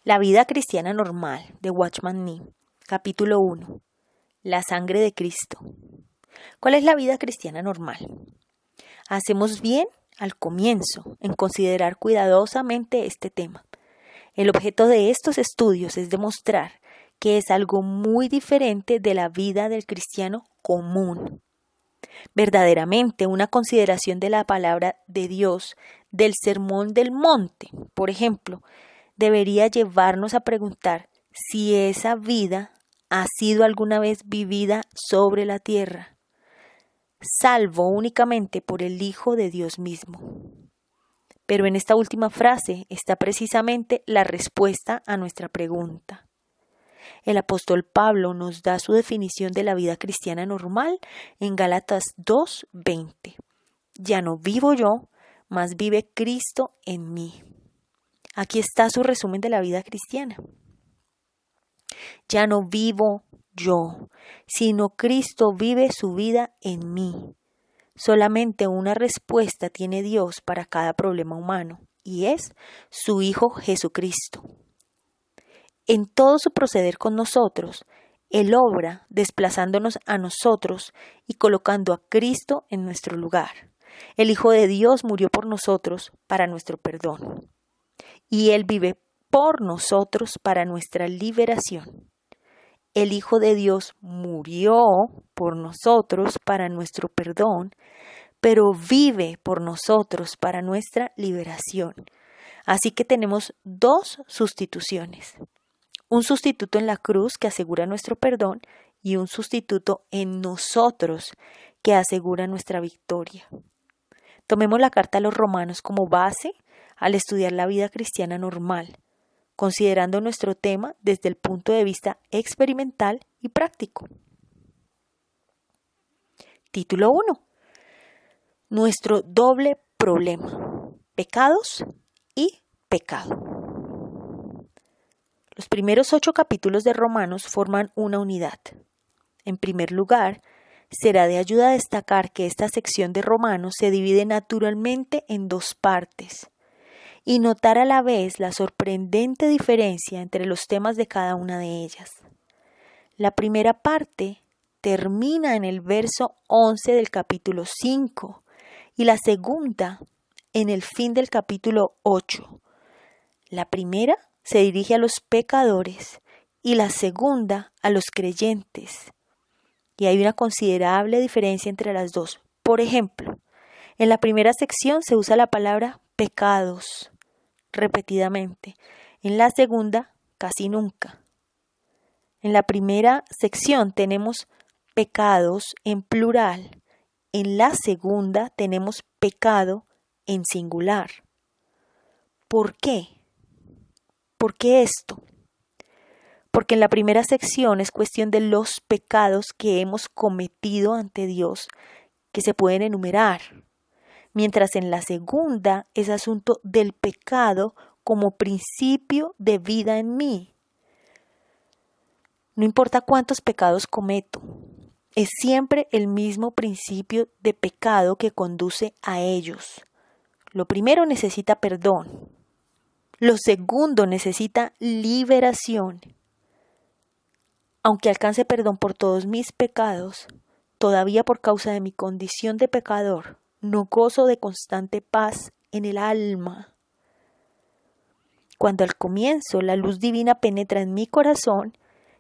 La vida cristiana normal de Watchman Nee, capítulo 1. La sangre de Cristo. ¿Cuál es la vida cristiana normal? Hacemos bien al comienzo en considerar cuidadosamente este tema. El objeto de estos estudios es demostrar que es algo muy diferente de la vida del cristiano común. Verdaderamente, una consideración de la palabra de Dios del Sermón del Monte, por ejemplo, debería llevarnos a preguntar si esa vida ha sido alguna vez vivida sobre la tierra, salvo únicamente por el Hijo de Dios mismo. Pero en esta última frase está precisamente la respuesta a nuestra pregunta. El apóstol Pablo nos da su definición de la vida cristiana normal en Gálatas 2:20. Ya no vivo yo, mas vive Cristo en mí. Aquí está su resumen de la vida cristiana. Ya no vivo yo, sino Cristo vive su vida en mí. Solamente una respuesta tiene Dios para cada problema humano, y es su Hijo Jesucristo. En todo su proceder con nosotros, Él obra desplazándonos a nosotros y colocando a Cristo en nuestro lugar. El Hijo de Dios murió por nosotros para nuestro perdón. Y Él vive por nosotros para nuestra liberación. El Hijo de Dios murió por nosotros para nuestro perdón, pero vive por nosotros para nuestra liberación. Así que tenemos dos sustituciones. Un sustituto en la cruz que asegura nuestro perdón y un sustituto en nosotros que asegura nuestra victoria. Tomemos la carta a los Romanos como base al estudiar la vida cristiana normal, considerando nuestro tema desde el punto de vista experimental y práctico. Título 1. Nuestro doble problema: pecados y pecado. Los primeros 8 capítulos de Romanos forman una unidad. En primer lugar, será de ayuda destacar que esta sección de Romanos se divide naturalmente en dos partes y notar a la vez la sorprendente diferencia entre los temas de cada una de ellas. La primera parte termina en el verso 11 del capítulo 5 y la segunda en el fin del capítulo 8. La primera se dirige a los pecadores y la segunda a los creyentes. Y hay una considerable diferencia entre las dos. Por ejemplo, en la primera sección se usa la palabra pecados repetidamente. En la segunda, casi nunca. En la primera sección tenemos pecados en plural. En la segunda tenemos pecado en singular. ¿Por qué? ¿Por qué esto? Porque en la primera sección es cuestión de los pecados que hemos cometido ante Dios, que se pueden enumerar, mientras en la segunda es asunto del pecado como principio de vida en mí. No importa cuántos pecados cometo, es siempre el mismo principio de pecado que conduce a ellos. Lo primero necesita perdón. Lo segundo necesita liberación. Aunque alcance perdón por todos mis pecados, todavía por causa de mi condición de pecador, no gozo de constante paz en el alma. Cuando al comienzo la luz divina penetra en mi corazón,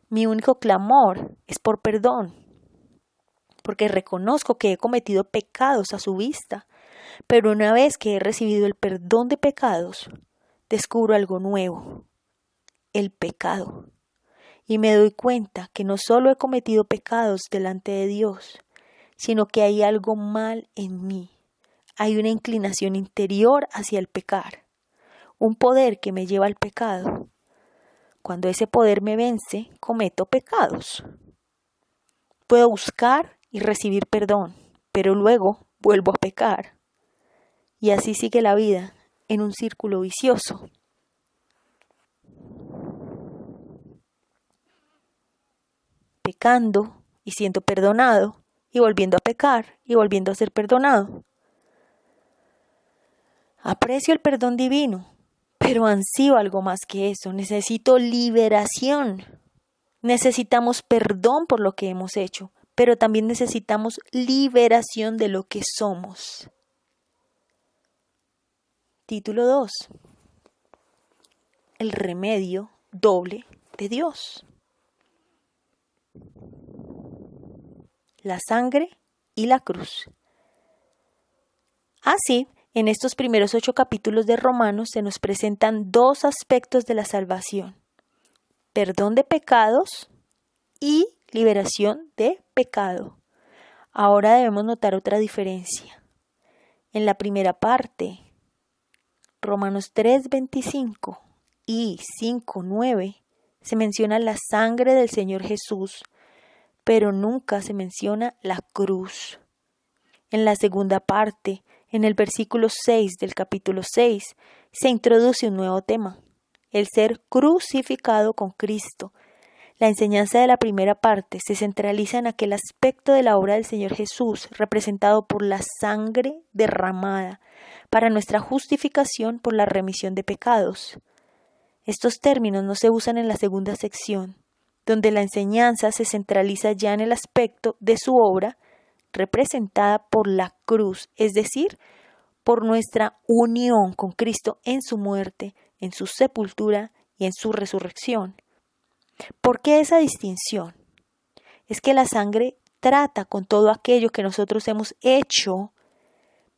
mi único clamor es por perdón, porque reconozco que he cometido pecados a su vista, pero una vez que he recibido el perdón de pecados, descubro algo nuevo: el pecado. Y me doy cuenta que no solo he cometido pecados delante de Dios, sino que hay algo mal en mí. Hay una inclinación interior hacia el pecar, un poder que me lleva al pecado. Cuando ese poder me vence, cometo pecados. Puedo buscar y recibir perdón, pero luego vuelvo a pecar. Y así sigue la vida en un círculo vicioso. Pecando y siendo perdonado, y volviendo a pecar y volviendo a ser perdonado. Aprecio el perdón divino, Pero ansío algo más que eso. Necesito liberación. Necesitamos perdón por lo que hemos hecho, pero también necesitamos liberación de lo que somos. Título 2. El remedio doble de Dios. La sangre y la cruz. Así, en estos primeros 8 capítulos de Romanos se nos presentan 2 aspectos de la salvación: perdón de pecados y liberación de pecado. Ahora debemos notar otra diferencia. En la primera parte, Romanos 3:25 y 5:9, se menciona la sangre del Señor Jesús, pero nunca se menciona la cruz. En la segunda parte, en el versículo 6 del capítulo 6, se introduce un nuevo tema: el ser crucificado con Cristo. La enseñanza de la primera parte se centraliza en aquel aspecto de la obra del Señor Jesús, representado por la sangre derramada para nuestra justificación por la remisión de pecados. Estos términos no se usan en la segunda sección, donde la enseñanza se centraliza ya en el aspecto de su obra, representada por la cruz, es decir, por nuestra unión con Cristo en su muerte, en su sepultura y en su resurrección. ¿Por qué esa distinción? Es que la sangre trata con todo aquello que nosotros hemos hecho,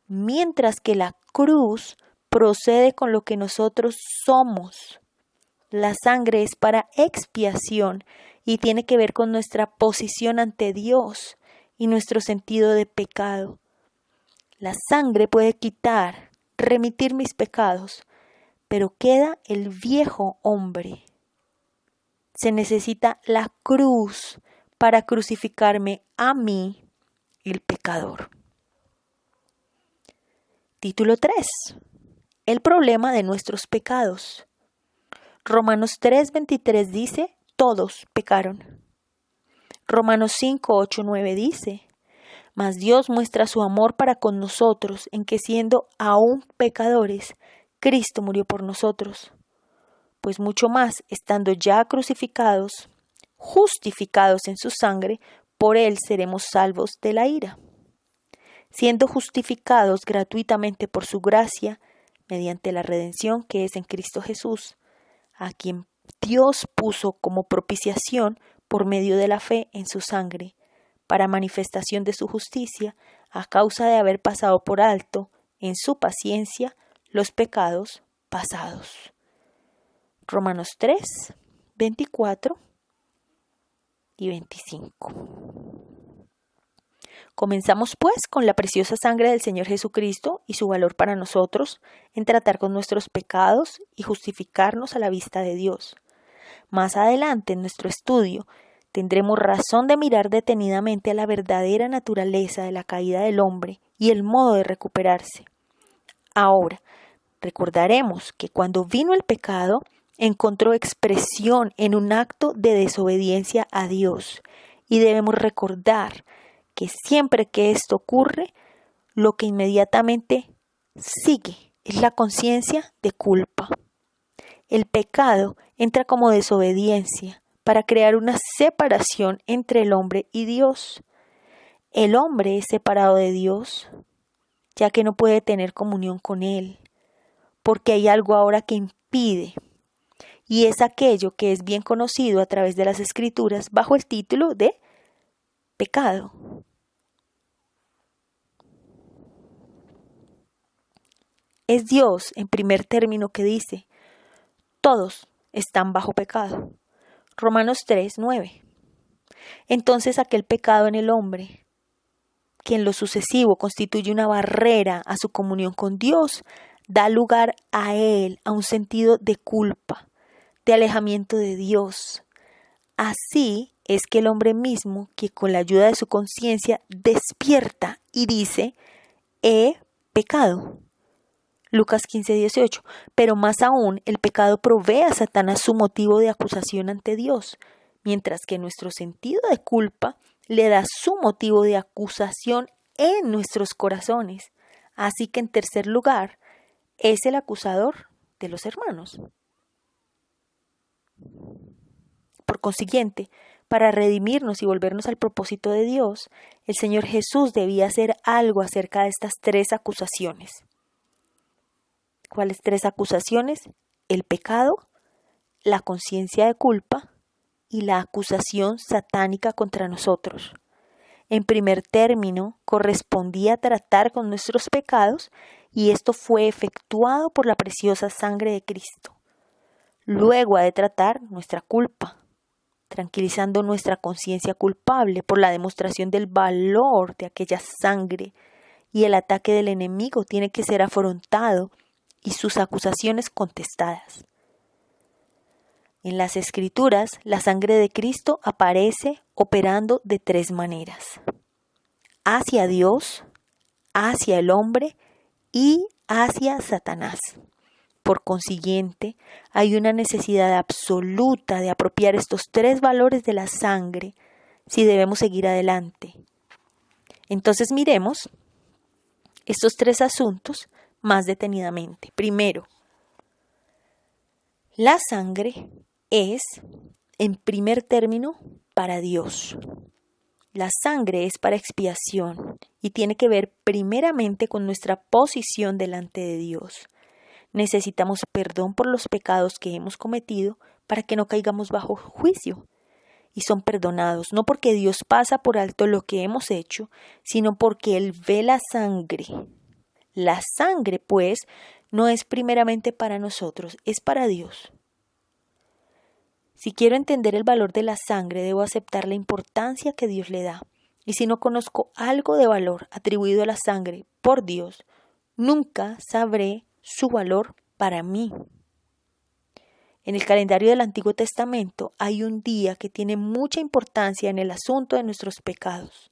mientras que la cruz procede con lo que nosotros somos. La sangre es para expiación y tiene que ver con nuestra posición ante Dios y nuestro sentido de pecado. La sangre puede quitar, remitir mis pecados, pero queda el viejo hombre. Se necesita la cruz para crucificarme a mí, el pecador. Título 3. El problema de nuestros pecados. Romanos 3:23 dice: todos pecaron. Romanos 5:8-9 dice: mas Dios muestra su amor para con nosotros en que, siendo aún pecadores, Cristo murió por nosotros. Pues mucho más, estando ya crucificados, justificados en su sangre, por él seremos salvos de la ira. Siendo justificados gratuitamente por su gracia, mediante la redención que es en Cristo Jesús, a quien Dios puso como propiciación por medio de la fe en su sangre, para manifestación de su justicia, a causa de haber pasado por alto, en su paciencia, los pecados pasados. Romanos 3, 24 y 25. Comenzamos pues con la preciosa sangre del Señor Jesucristo y su valor para nosotros en tratar con nuestros pecados y justificarnos a la vista de Dios. Más adelante en nuestro estudio tendremos razón de mirar detenidamente a la verdadera naturaleza de la caída del hombre y el modo de recuperarse. Ahora, recordaremos que cuando vino el pecado, encontró expresión en un acto de desobediencia a Dios, y debemos recordar que siempre que esto ocurre, lo que inmediatamente sigue es la conciencia de culpa. El pecado entra como desobediencia para crear una separación entre el hombre y Dios. El hombre es separado de Dios, ya que no puede tener comunión con Él, porque hay algo ahora que impide, y es aquello que es bien conocido a través de las Escrituras bajo el título de pecado. Es Dios, en primer término, que dice: todos están bajo pecado. Romanos 3, 9. Entonces aquel pecado en el hombre, que en lo sucesivo constituye una barrera a su comunión con Dios, da lugar a él a un sentido de culpa, de alejamiento de Dios. Así es que el hombre mismo, que con la ayuda de su conciencia despierta y dice: he pecado. Lucas 15:18. Pero más aún, el pecado provee a Satanás su motivo de acusación ante Dios, mientras que nuestro sentido de culpa le da su motivo de acusación en nuestros corazones. Así que, en tercer lugar, es el acusador de los hermanos. Por consiguiente, para redimirnos y volvernos al propósito de Dios, el Señor Jesús debía hacer algo acerca de estas 3 acusaciones. ¿Cuáles 3 acusaciones? El pecado, la conciencia de culpa y la acusación satánica contra nosotros. En primer término, correspondía tratar con nuestros pecados y esto fue efectuado por la preciosa sangre de Cristo. Luego ha de tratar nuestra culpa, tranquilizando nuestra conciencia culpable por la demostración del valor de aquella sangre, y el ataque del enemigo tiene que ser afrontado y sus acusaciones contestadas. En las Escrituras, la sangre de Cristo aparece operando de 3 maneras: hacia Dios, hacia el hombre y hacia Satanás. Por consiguiente, hay una necesidad absoluta de apropiar estos 3 valores de la sangre si debemos seguir adelante. Entonces miremos estos 3 asuntos más detenidamente. Primero, la sangre es, en primer término, para Dios. La sangre es para expiación y tiene que ver primeramente con nuestra posición delante de Dios. Necesitamos perdón por los pecados que hemos cometido para que no caigamos bajo juicio. Y son perdonados no porque Dios pasa por alto lo que hemos hecho, sino porque Él ve la sangre. La sangre, pues, no es primeramente para nosotros, es para Dios. Si quiero entender el valor de la sangre, debo aceptar la importancia que Dios le da. Y si no conozco algo de valor atribuido a la sangre por Dios, nunca sabré su valor para mí. En el calendario del Antiguo Testamento hay un día que tiene mucha importancia en el asunto de nuestros pecados,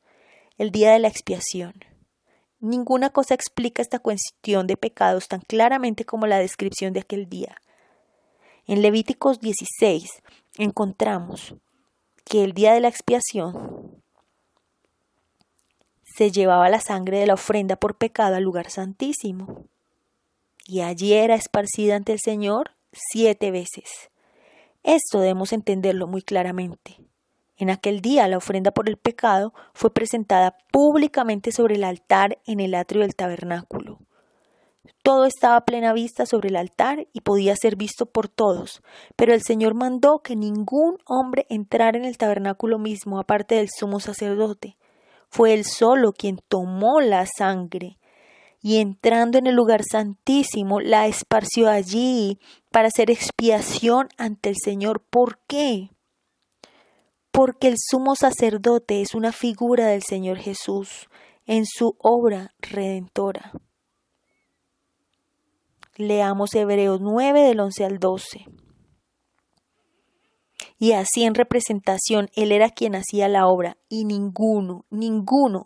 el día de la expiación. Ninguna cosa explica esta cuestión de pecados tan claramente como la descripción de aquel día. En Levíticos 16 encontramos que el día de la expiación se llevaba la sangre de la ofrenda por pecado al lugar santísimo y allí era esparcida ante el Señor 7 veces. Esto debemos entenderlo muy claramente. En aquel día la ofrenda por el pecado fue presentada públicamente sobre el altar en el atrio del tabernáculo. Todo estaba a plena vista sobre el altar y podía ser visto por todos, pero el Señor mandó que ningún hombre entrara en el tabernáculo mismo aparte del sumo sacerdote. Fue él solo quien tomó la sangre y entrando en el lugar santísimo la esparció allí para hacer expiación ante el Señor. ¿Por qué? Porque el sumo sacerdote es una figura del Señor Jesús en su obra redentora. Leamos Hebreos 9 del 11 al 12. Y así en representación, Él era quien hacía la obra y ninguno,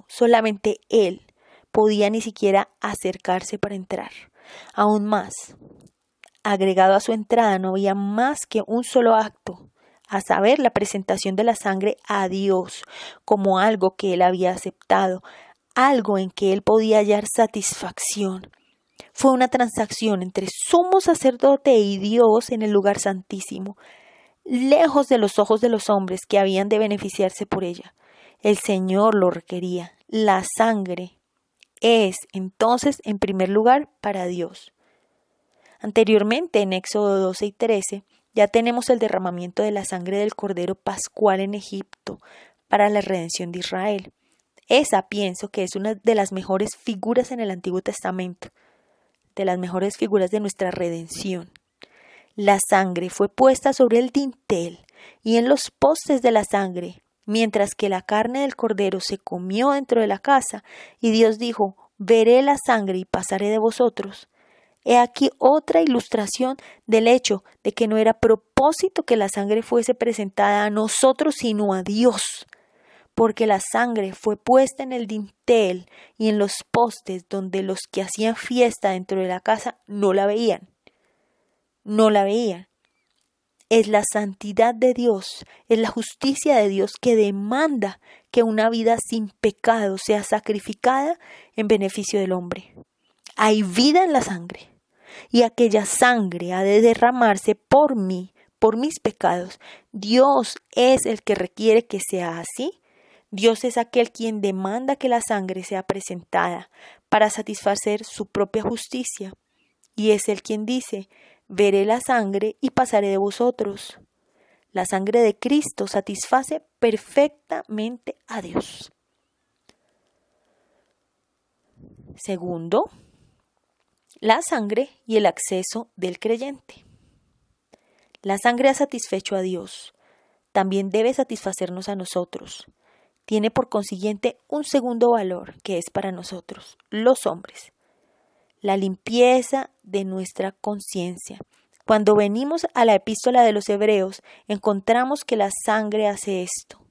solamente Él podía ni siquiera acercarse para entrar. Aún más, agregado a su entrada no había más que un solo acto, a saber, la presentación de la sangre a Dios como algo que Él había aceptado, algo en que Él podía hallar satisfacción. Fue una transacción entre sumo sacerdote y Dios en el lugar santísimo, lejos de los ojos de los hombres que habían de beneficiarse por ella. El Señor lo requería. La sangre es, entonces, en primer lugar, para Dios. Anteriormente, en Éxodo 12 y 13, ya tenemos el derramamiento de la sangre del Cordero Pascual en Egipto para la redención de Israel. Esa pienso que es una de las mejores figuras en el Antiguo Testamento, de las mejores figuras de nuestra redención. La sangre fue puesta sobre el dintel y en los postes de la sangre, mientras que la carne del cordero se comió dentro de la casa, y Dios dijo: veré la sangre y pasaré de vosotros. He aquí otra ilustración del hecho de que no era propósito que la sangre fuese presentada a nosotros, sino a Dios, porque la sangre fue puesta en el dintel y en los postes donde los que hacían fiesta dentro de la casa no la veían. Es la santidad de Dios, es la justicia de Dios que demanda que una vida sin pecado sea sacrificada en beneficio del hombre. Hay vida en la sangre. y aquella sangre ha de derramarse por mí, por mis pecados. Dios es el que requiere que sea así. Dios es aquel quien demanda que la sangre sea presentada para satisfacer su propia justicia. Y es Él quien dice: veré la sangre y pasaré de vosotros. La sangre de Cristo satisface perfectamente a Dios. Segundo, la sangre y el acceso del creyente. La sangre ha satisfecho a Dios, también debe satisfacernos a nosotros. Tiene por consiguiente un segundo valor que es para nosotros, los hombres: la limpieza de nuestra conciencia. Cuando venimos a la epístola de los Hebreos, encontramos que la sangre hace esto: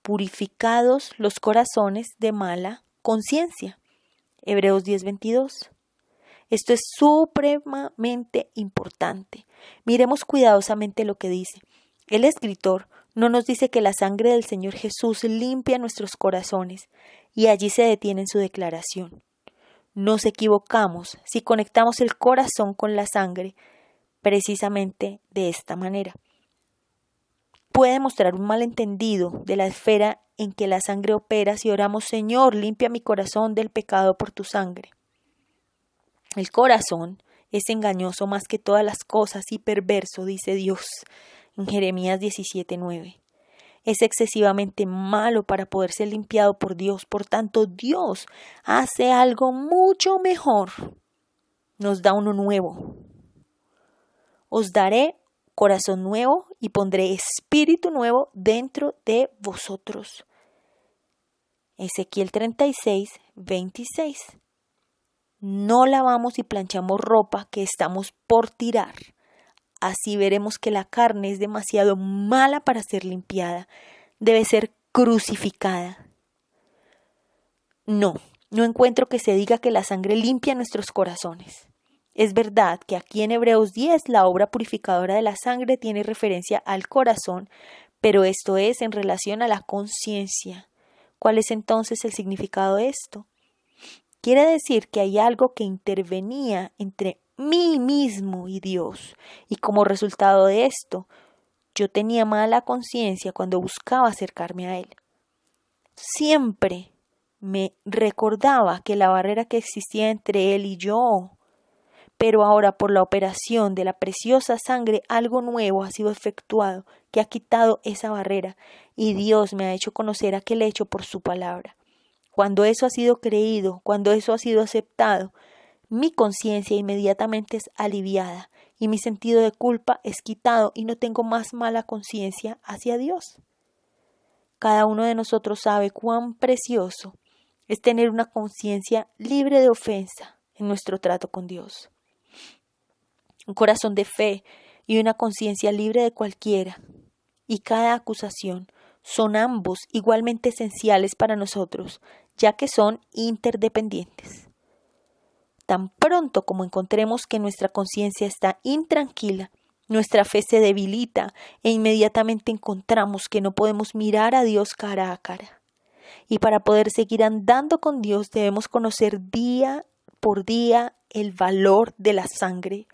purificados los corazones de mala conciencia. Hebreos 10:22. Esto es supremamente importante. Miremos cuidadosamente lo que dice. El escritor no nos dice que la sangre del Señor Jesús limpia nuestros corazones, y allí se detiene en su declaración. Nos equivocamos si conectamos el corazón con la sangre precisamente de esta manera. Puede mostrar un malentendido de la esfera en que la sangre opera si oramos: Señor, limpia mi corazón del pecado por tu sangre. El corazón es engañoso más que todas las cosas y perverso, dice Dios en Jeremías 17:9. Es excesivamente malo para poder ser limpiado por Dios. Por tanto, Dios hace algo mucho mejor. Nos da uno nuevo. Os daré corazón nuevo y pondré espíritu nuevo dentro de vosotros. Ezequiel 36:26. No lavamos y planchamos ropa que estamos por tirar. Así veremos que la carne es demasiado mala para ser limpiada. Debe ser crucificada. No encuentro que se diga que la sangre limpia nuestros corazones. Es verdad que aquí en Hebreos 10 la obra purificadora de la sangre tiene referencia al corazón, pero esto es en relación a la conciencia. ¿Cuál es entonces el significado de esto? Quiere decir que hay algo que intervenía entre mí mismo y Dios, y como resultado de esto, yo tenía mala conciencia cuando buscaba acercarme a Él. Siempre me recordaba que la barrera que existía entre Él y yo, pero ahora por la operación de la preciosa sangre algo nuevo ha sido efectuado, que ha quitado esa barrera, y Dios me ha hecho conocer aquel hecho por su palabra. Cuando eso ha sido creído, cuando eso ha sido aceptado, mi conciencia inmediatamente es aliviada y mi sentido de culpa es quitado y no tengo más mala conciencia hacia Dios. Cada uno de nosotros sabe cuán precioso es tener una conciencia libre de ofensa en nuestro trato con Dios. Un corazón de fe y una conciencia libre de cualquiera y cada acusación son ambos igualmente esenciales para nosotros, ya que son interdependientes. Tan pronto como encontremos que nuestra conciencia está intranquila, nuestra fe se debilita e inmediatamente encontramos que no podemos mirar a Dios cara a cara. Y para poder seguir andando con Dios debemos conocer día por día el valor de la sangre.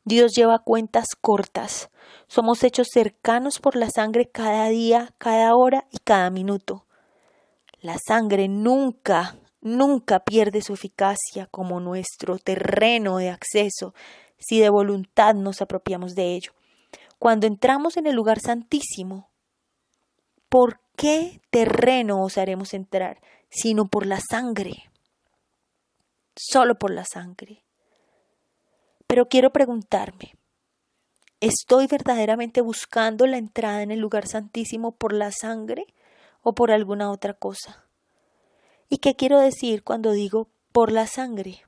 Dios lleva cuentas cortas. Somos hechos cercanos por la sangre cada día, cada hora y cada minuto. La sangre nunca pierde su eficacia como nuestro terreno de acceso si de voluntad nos apropiamos de ello. Cuando entramos en el lugar santísimo, ¿por qué terreno osaremos entrar sino por la sangre? Solo por la sangre. Pero quiero preguntarme, ¿estoy verdaderamente buscando la entrada en el lugar santísimo por la sangre o por alguna otra cosa? ¿Y qué quiero decir cuando digo por la sangre?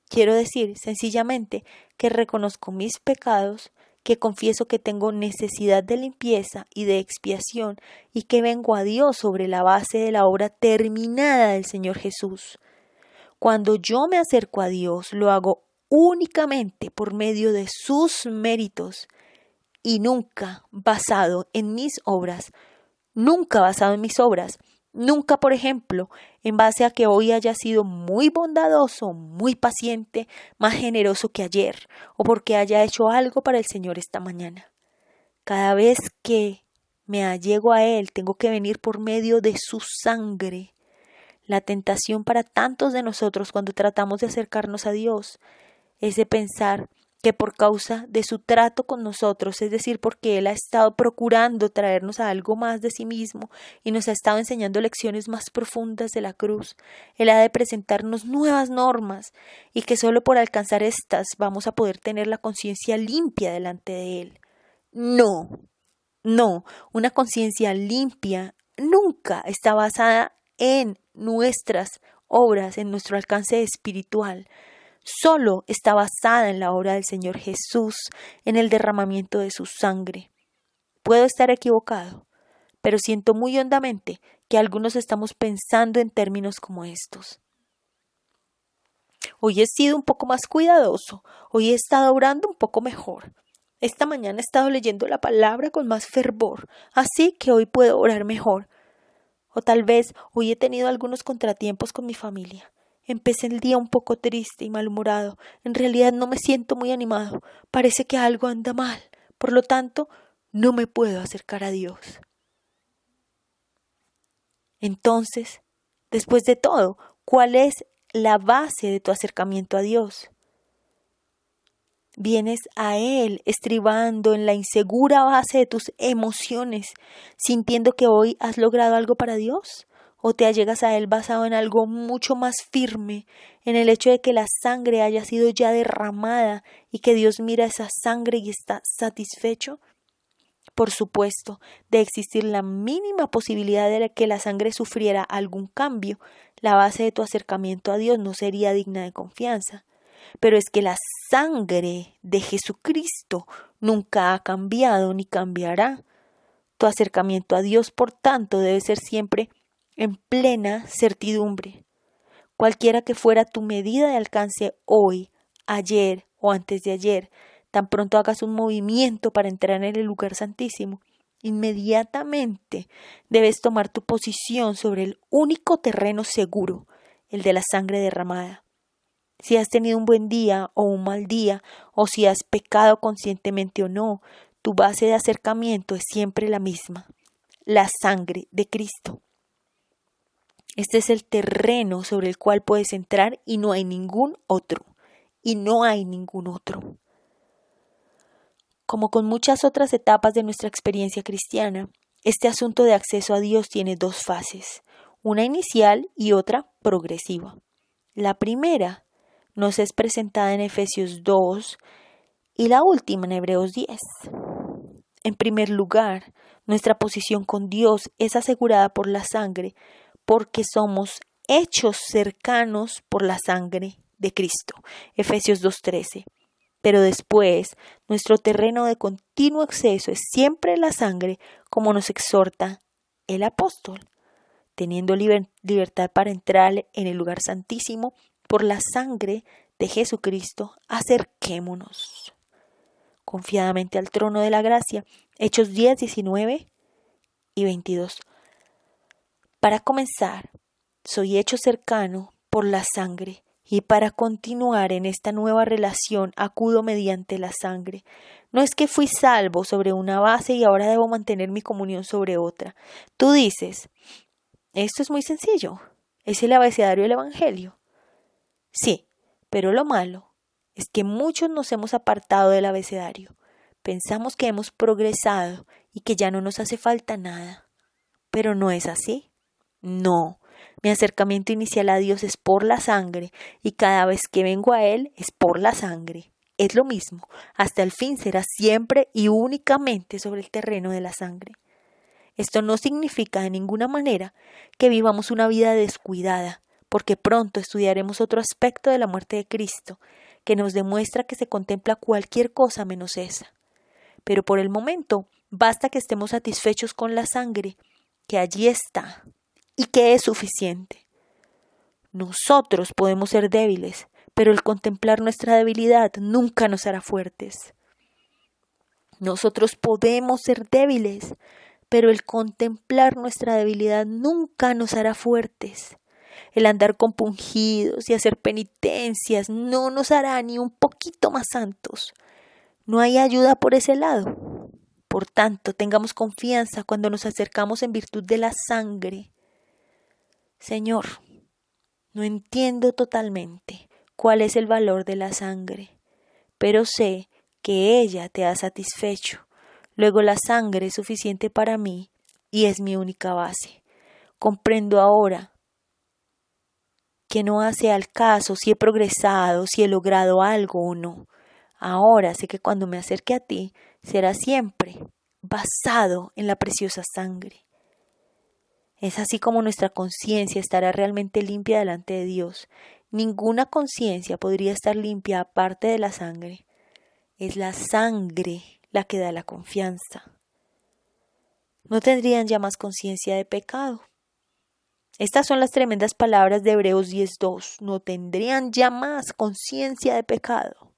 Quiero decir sencillamente que reconozco mis pecados, que confieso que tengo necesidad de limpieza y de expiación y que vengo a Dios sobre la base de la obra terminada del Señor Jesús. Cuando yo me acerco a Dios, lo hago únicamente por medio de sus méritos y nunca basado en mis obras, Nunca, por ejemplo, en base a que hoy haya sido muy bondadoso, muy paciente, más generoso que ayer, o porque haya hecho algo para el Señor esta mañana. Cada vez que me allego a Él, tengo que venir por medio de su sangre. La tentación para tantos de nosotros cuando tratamos de acercarnos a Dios es de pensar que por causa de su trato con nosotros, es decir, porque Él ha estado procurando traernos a algo más de sí mismo y nos ha estado enseñando lecciones más profundas de la cruz, Él ha de presentarnos nuevas normas y que solo por alcanzar estas vamos a poder tener la conciencia limpia delante de Él. No, una conciencia limpia nunca está basada en nuestras obras, en nuestro alcance espiritual. Solo está basada en la obra del Señor Jesús, en el derramamiento de su sangre. Puedo estar equivocado, pero siento muy hondamente que algunos estamos pensando en términos como estos. Hoy he sido un poco más cuidadoso, hoy he estado orando un poco mejor. Esta mañana he estado leyendo la palabra con más fervor, así que hoy puedo orar mejor. O tal vez hoy he tenido algunos contratiempos con mi familia. Empecé el día un poco triste y malhumorado. En realidad no me siento muy animado. Parece que algo anda mal. Por lo tanto, no me puedo acercar a Dios. Entonces, después de todo, ¿cuál es la base de tu acercamiento a Dios? Vienes a Él estribando en la insegura base de tus emociones, sintiendo que hoy has logrado algo para Dios. ¿O te allegas a Él basado en algo mucho más firme, en el hecho de que la sangre haya sido ya derramada y que Dios mira esa sangre y está satisfecho? Por supuesto, de existir la mínima posibilidad de que la sangre sufriera algún cambio, la base de tu acercamiento a Dios no sería digna de confianza. Pero es que la sangre de Jesucristo nunca ha cambiado ni cambiará. Tu acercamiento a Dios, por tanto, debe ser siempre en plena certidumbre. Cualquiera que fuera tu medida de alcance hoy, ayer o antes de ayer, tan pronto hagas un movimiento para entrar en el lugar santísimo, inmediatamente debes tomar tu posición sobre el único terreno seguro, el de la sangre derramada. Si has tenido un buen día o un mal día, o si has pecado conscientemente o no, tu base de acercamiento es siempre la misma, la sangre de Cristo. Este es el terreno sobre el cual puedes entrar y no hay ningún otro. Como con muchas otras etapas de nuestra experiencia cristiana, este asunto de acceso a Dios tiene dos fases, una inicial y otra progresiva. La primera nos es presentada en Efesios 2 y la última en Hebreos 10. En primer lugar, nuestra posición con Dios es asegurada por la sangre, porque somos hechos cercanos por la sangre de Cristo. Efesios 2:13. Pero después, nuestro terreno de continuo acceso es siempre la sangre, como nos exhorta el apóstol. Teniendo libertad para entrar en el lugar santísimo, por la sangre de Jesucristo, acerquémonos confiadamente al trono de la gracia. Hechos 10, 19 y 22. Para comenzar, soy hecho cercano por la sangre, y para continuar en esta nueva relación acudo mediante la sangre. No es que fui salvo sobre una base y ahora debo mantener mi comunión sobre otra. Tú dices, esto es muy sencillo, es el abecedario del Evangelio. Sí, pero lo malo es que muchos nos hemos apartado del abecedario. Pensamos que hemos progresado y que ya no nos hace falta nada. Pero no es así. No, mi acercamiento inicial a Dios es por la sangre y cada vez que vengo a Él es por la sangre. Es lo mismo, hasta el fin será siempre y únicamente sobre el terreno de la sangre. Esto no significa de ninguna manera que vivamos una vida descuidada, porque pronto estudiaremos otro aspecto de la muerte de Cristo, que nos demuestra que se contempla cualquier cosa menos esa. Pero por el momento, basta que estemos satisfechos con la sangre, que allí está, y que es suficiente. Nosotros podemos ser débiles, pero el contemplar nuestra debilidad nunca nos hará fuertes. Nosotros podemos ser débiles, pero el contemplar nuestra debilidad nunca nos hará fuertes. El andar compungidos y hacer penitencias no nos hará ni un poquito más santos. No hay ayuda por ese lado. Por tanto, tengamos confianza cuando nos acercamos en virtud de la sangre. Señor, no entiendo totalmente cuál es el valor de la sangre, pero sé que ella te ha satisfecho. Luego la sangre es suficiente para mí y es mi única base. Comprendo ahora que no hace al caso si he progresado, si he logrado algo o no. Ahora sé que cuando me acerque a ti será siempre basado en la preciosa sangre. Es así como nuestra conciencia estará realmente limpia delante de Dios. Ninguna conciencia podría estar limpia aparte de la sangre. Es la sangre la que da la confianza. No tendrían ya más conciencia de pecado. Estas son las tremendas palabras de Hebreos 10:2. No tendrían ya más conciencia de pecado.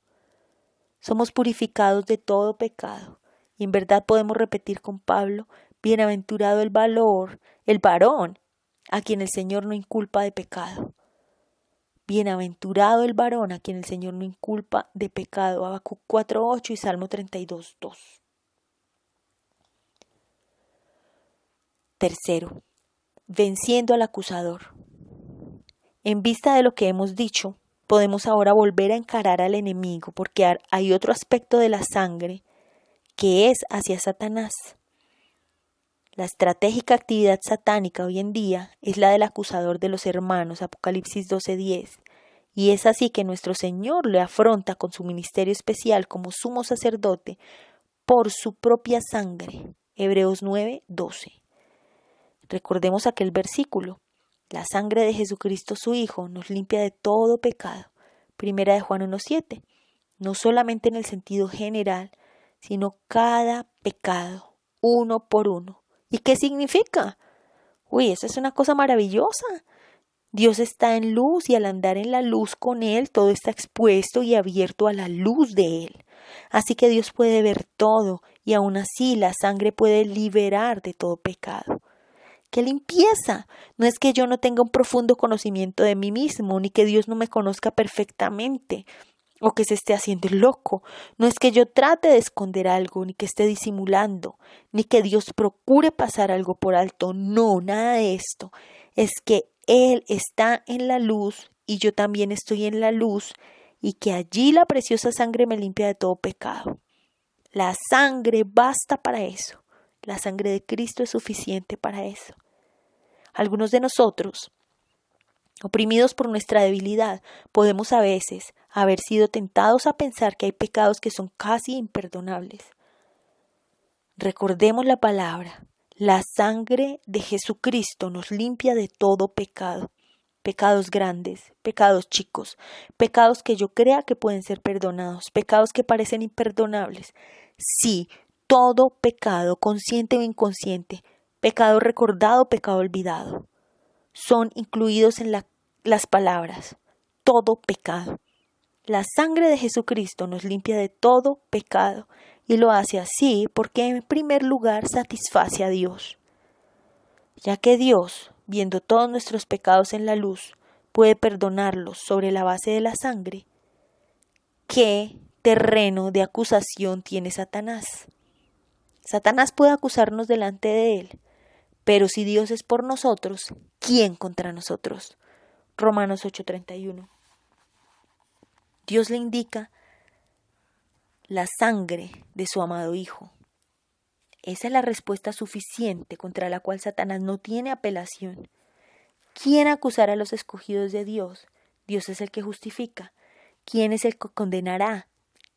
Somos purificados de todo pecado. Y en verdad podemos repetir con Pablo, bienaventurado el varón, a quien el Señor no inculpa de pecado. Bienaventurado el varón a quien el Señor no inculpa de pecado. Habacuc 4:8 y Salmo 32:2. Tercero, venciendo al acusador. En vista de lo que hemos dicho, podemos ahora volver a encarar al enemigo porque hay otro aspecto de la sangre que es hacia Satanás. La estratégica actividad satánica hoy en día es la del acusador de los hermanos, Apocalipsis 12:10, y es así que nuestro Señor le afronta con su ministerio especial como sumo sacerdote por su propia sangre, Hebreos 9:12. Recordemos aquel versículo, la sangre de Jesucristo su Hijo nos limpia de todo pecado, Primera de Juan 1:7, no solamente en el sentido general, sino cada pecado, uno por uno. ¿Y qué significa? Esa es una cosa maravillosa. Dios está en luz y al andar en la luz con Él, todo está expuesto y abierto a la luz de Él. Así que Dios puede ver todo y aún así la sangre puede liberar de todo pecado. ¡Qué limpieza! No es que yo no tenga un profundo conocimiento de mí mismo, ni que Dios no me conozca perfectamente, o que se esté haciendo loco. No es que yo trate de esconder algo, ni que esté disimulando, ni que Dios procure pasar algo por alto. No, nada de esto. Es que Él está en la luz y yo también estoy en la luz, y que allí la preciosa sangre me limpia de todo pecado. La sangre basta para eso. La sangre de Cristo es suficiente para eso. Algunos de nosotros, oprimidos por nuestra debilidad, podemos a veces haber sido tentados a pensar que hay pecados que son casi imperdonables. Recordemos la palabra. La sangre de Jesucristo nos limpia de todo pecado. Pecados grandes, pecados chicos, pecados que yo crea que pueden ser perdonados, pecados que parecen imperdonables. Sí, todo pecado, consciente o inconsciente, pecado recordado, pecado olvidado, son incluidos en las palabras, todo pecado. La sangre de Jesucristo nos limpia de todo pecado y lo hace así porque en primer lugar satisface a Dios. Ya que Dios, viendo todos nuestros pecados en la luz, puede perdonarlos sobre la base de la sangre, ¿qué terreno de acusación tiene Satanás? Satanás puede acusarnos delante de él, pero si Dios es por nosotros, ¿quién contra nosotros? Romanos 8:31. Dios le indica la sangre de su amado Hijo. Esa es la respuesta suficiente contra la cual Satanás no tiene apelación. ¿Quién acusará a los escogidos de Dios? Dios es el que justifica. ¿Quién es el que condenará?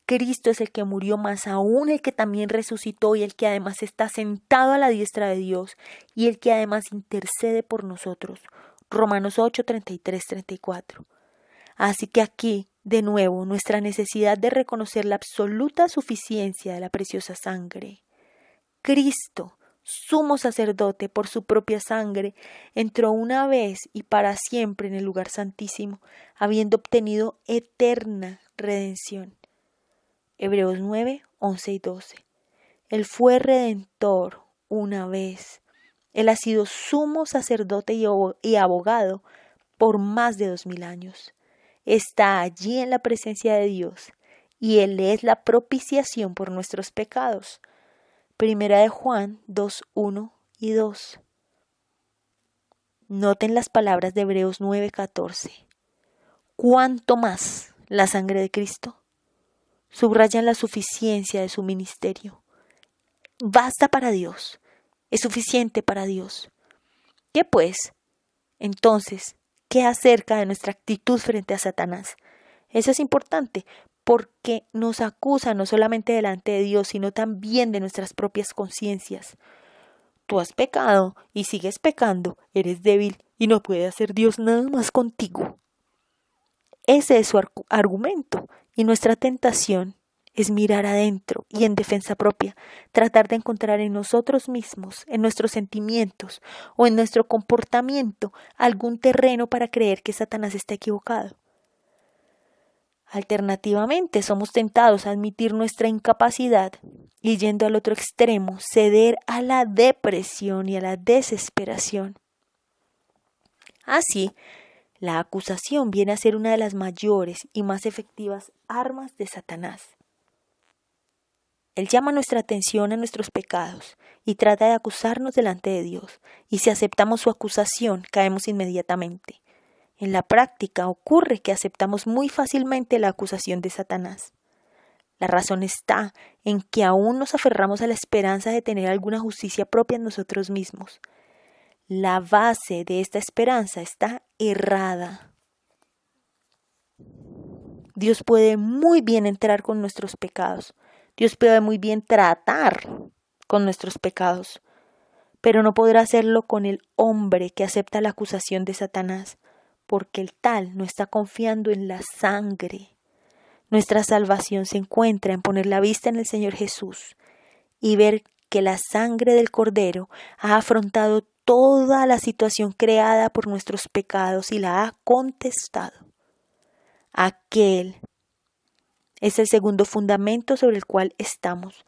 Cristo es el que murió, más aún el que también resucitó y el que además está sentado a la diestra de Dios y el que además intercede por nosotros. Romanos 8:33-34. Así que aquí, de nuevo, nuestra necesidad de reconocer la absoluta suficiencia de la preciosa sangre. Cristo, sumo sacerdote por su propia sangre, entró una vez y para siempre en el lugar santísimo, habiendo obtenido eterna redención. Hebreos 9:11 y 12. Él fue redentor, una vez. Él ha sido sumo sacerdote y abogado por más de 2000 años. Está allí en la presencia de Dios y Él es la propiciación por nuestros pecados. Primera de Juan 2:1 y 2. Noten las palabras de Hebreos 9:14. ¿Cuánto más la sangre de Cristo? Subrayan la suficiencia de su ministerio. Basta para Dios. Es suficiente para Dios. ¿Qué pues? Entonces, ¿qué acerca de nuestra actitud frente a Satanás? Eso es importante porque nos acusa no solamente delante de Dios, sino también de nuestras propias conciencias. Tú has pecado y sigues pecando, eres débil y no puede hacer Dios nada más contigo. Ese es su argumento y nuestra tentación es mirar adentro y en defensa propia, tratar de encontrar en nosotros mismos, en nuestros sentimientos o en nuestro comportamiento algún terreno para creer que Satanás está equivocado. Alternativamente, somos tentados a admitir nuestra incapacidad y, yendo al otro extremo, ceder a la depresión y a la desesperación. Así, la acusación viene a ser una de las mayores y más efectivas armas de Satanás. Él llama nuestra atención a nuestros pecados y trata de acusarnos delante de Dios, y si aceptamos su acusación, caemos inmediatamente. En la práctica ocurre que aceptamos muy fácilmente la acusación de Satanás. La razón está en que aún nos aferramos a la esperanza de tener alguna justicia propia en nosotros mismos. La base de esta esperanza está errada. Dios puede muy bien entrar con nuestros pecados. Dios puede muy bien tratar con nuestros pecados, pero no podrá hacerlo con el hombre que acepta la acusación de Satanás, porque el tal no está confiando en la sangre. Nuestra salvación se encuentra en poner la vista en el Señor Jesús y ver que la sangre del Cordero ha afrontado toda la situación creada por nuestros pecados y la ha contestado. Aquel es el segundo fundamento sobre el cual estamos.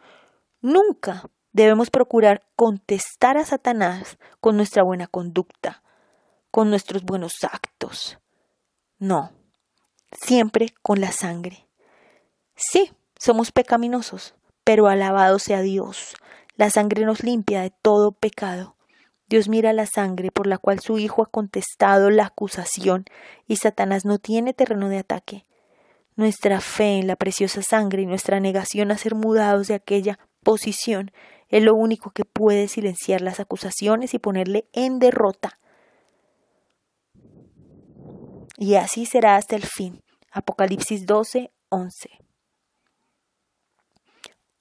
Nunca debemos procurar contestar a Satanás con nuestra buena conducta, con nuestros buenos actos. No, siempre con la sangre. Sí, somos pecaminosos, pero alabado sea Dios. La sangre nos limpia de todo pecado. Dios mira la sangre por la cual su Hijo ha contestado la acusación y Satanás no tiene terreno de ataque. Nuestra fe en la preciosa sangre y nuestra negación a ser mudados de aquella posición es lo único que puede silenciar las acusaciones y ponerle en derrota. Y así será hasta el fin. Apocalipsis 12:11.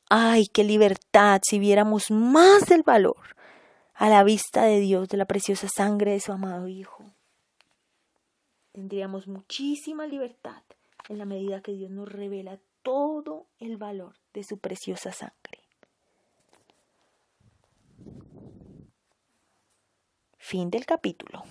¡Ay, qué libertad si viéramos más del valor a la vista de Dios de la preciosa sangre de su amado Hijo! Tendríamos muchísima libertad en la medida que Dios nos revela todo el valor de su preciosa sangre. Fin del capítulo.